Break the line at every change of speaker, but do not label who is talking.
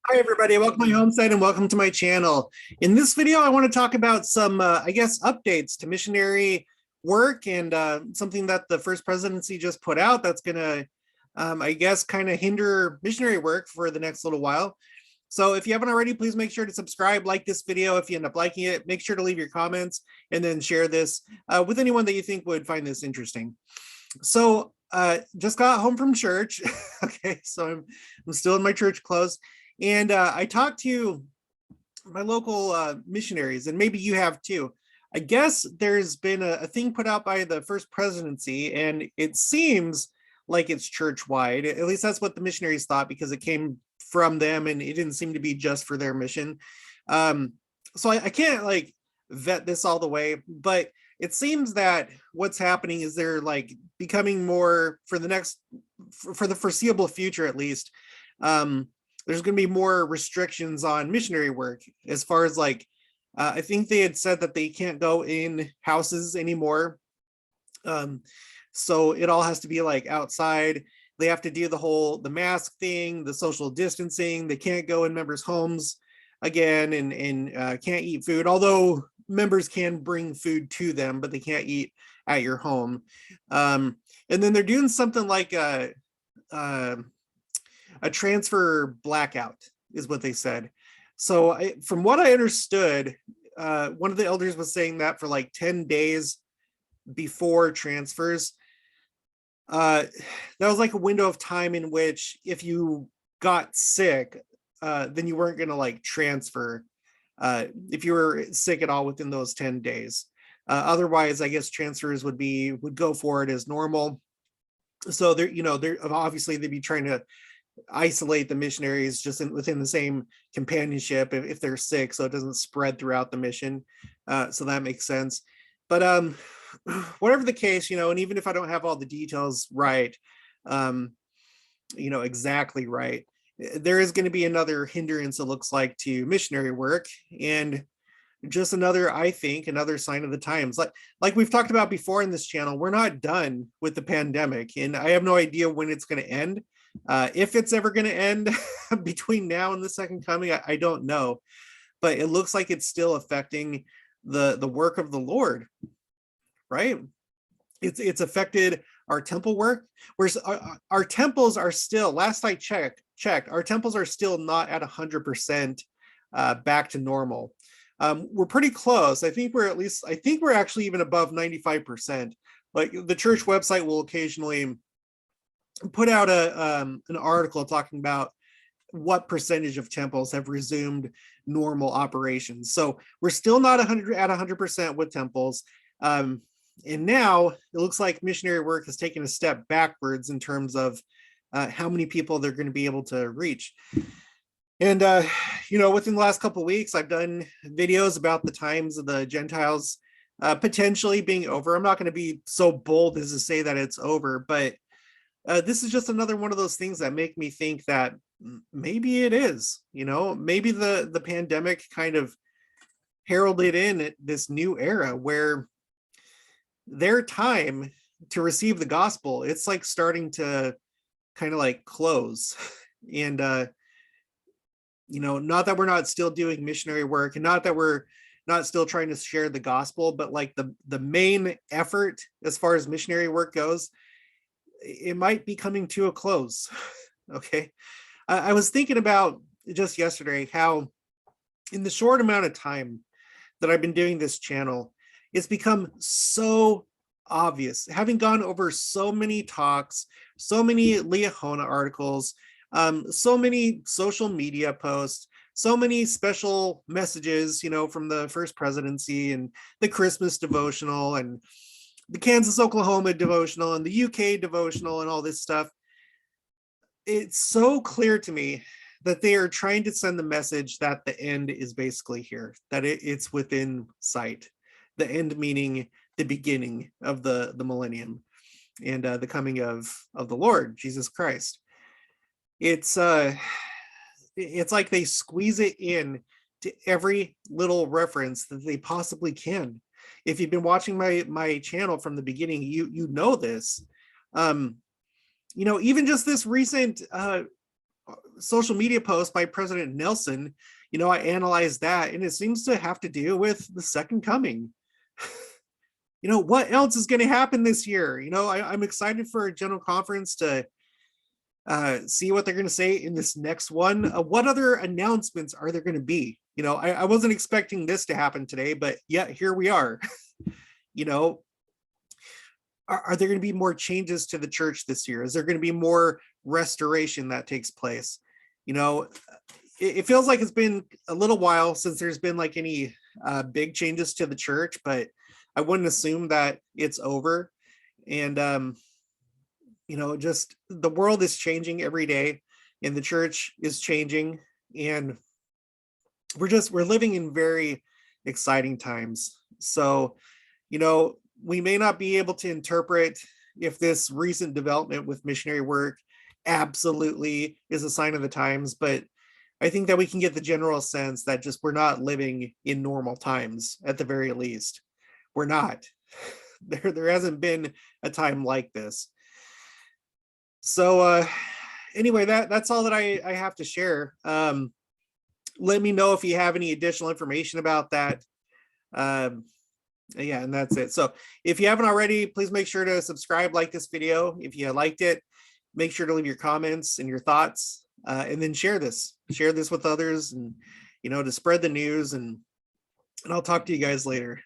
Hi, everybody. Welcome to my homestead and welcome to my channel. In this video, I want to talk about some, I guess, updates to missionary work and something that the first presidency just put out that's going to, I guess, kind of hinder missionary work for the next little while. So if you haven't already, please make sure to subscribe, like this video. If you end up liking it, make sure to leave your comments and then share this with anyone that you think would find this interesting. So just got home from church. Okay, so I'm still in my church clothes. And I talked to my local missionaries, and maybe you have too. I guess there's been a thing put out by the first presidency, and it seems like it's church-wide. At least that's what the missionaries thought, because it came from them and it didn't seem to be just for their mission. So I can't like vet this all the way, but it seems that what's happening is they're like becoming more for the foreseeable future, at least. There's going to be more restrictions on missionary work as far as like, I think they had said that they can't go in houses anymore. So it all has to be like outside. They have to do the mask thing, the social distancing. They can't go in members' homes again and can't eat food, although members can bring food to them, but they can't eat at your home. And then they're doing something like a transfer blackout is what they said. So from what I understood, one of the elders was saying that for like 10 days before transfers, that was like a window of time in which if you got sick, then you weren't going to like transfer if you were sick at all within those 10 days. Otherwise, I guess transfers would go forward as normal. So they're obviously they'd be trying to isolate the missionaries just within the same companionship if they're sick, so it doesn't spread throughout the mission. So that makes sense. But whatever the case, and even if I don't have all the details right, exactly right, there is going to be another hindrance, it looks like, to missionary work, and just I think another sign of the times. Like we've talked about before in this channel, we're not done with the pandemic, and I have no idea when it's going to end. If it's ever going to end between now and the second coming, I don't know, but it looks like it's still affecting the work of the Lord, right? It's affected our temple work. Whereas our temples are still, last I checked, our temples are still not at 100% back to normal. We're pretty close. I think we're actually even above 95%. Like the church website will occasionally put out an article talking about what percentage of temples have resumed normal operations. So we're still not 100% with temples. And now it looks like missionary work has taken a step backwards in terms of how many people they're going to be able to reach. And, within the last couple of weeks, I've done videos about the times of the Gentiles potentially being over. I'm not going to be so bold as to say that it's over, but this is just another one of those things that make me think that maybe it is, maybe the pandemic kind of heralded in this new era where their time to receive the gospel, it's like starting to kind of like close. And, not that we're not still doing missionary work, and not that we're not still trying to share the gospel, but like the main effort as far as missionary work goes, it might be coming to a close. Okay. I was thinking about just yesterday how in the short amount of time that I've been doing this channel, it's become so obvious, having gone over so many talks, so many Liahona articles, so many social media posts, so many special messages, from the first presidency and the Christmas devotional and the Kansas, Oklahoma devotional and the UK devotional and all this stuff. It's so clear to me that they are trying to send the message that the end is basically here, that it's within sight. The end meaning the beginning of the millennium and the coming of the Lord Jesus Christ. It's like they squeeze it in to every little reference that they possibly can. If you've been watching my channel from the beginning, you know this. Even just this recent social media post by President Nelson, I analyzed that, and it seems to have to do with the second coming. What else is going to happen this year? I'm excited for a general conference to see what they're going to say in this next one. What other announcements are there going to be? I wasn't expecting this to happen today, but yet here we are. you know, are there going to be more changes to the church this year? Is there going to be more restoration that takes place? It feels like it's been a little while since there's been like any big changes to the church, but I wouldn't assume that it's over. And just the world is changing every day, and the church is changing, and we're living in very exciting times. So, we may not be able to interpret if this recent development with missionary work absolutely is a sign of the times, but I think that we can get the general sense that just we're not living in normal times. At the very least, we're not. There hasn't been a time like this. So anyway, that's all that I have to share. Let me know if you have any additional information about that. Yeah, and that's it. So if you haven't already, please make sure to subscribe, like this video. If you liked it, make sure to leave your comments and your thoughts, and then share this with others, and to spread the news, and I'll talk to you guys later.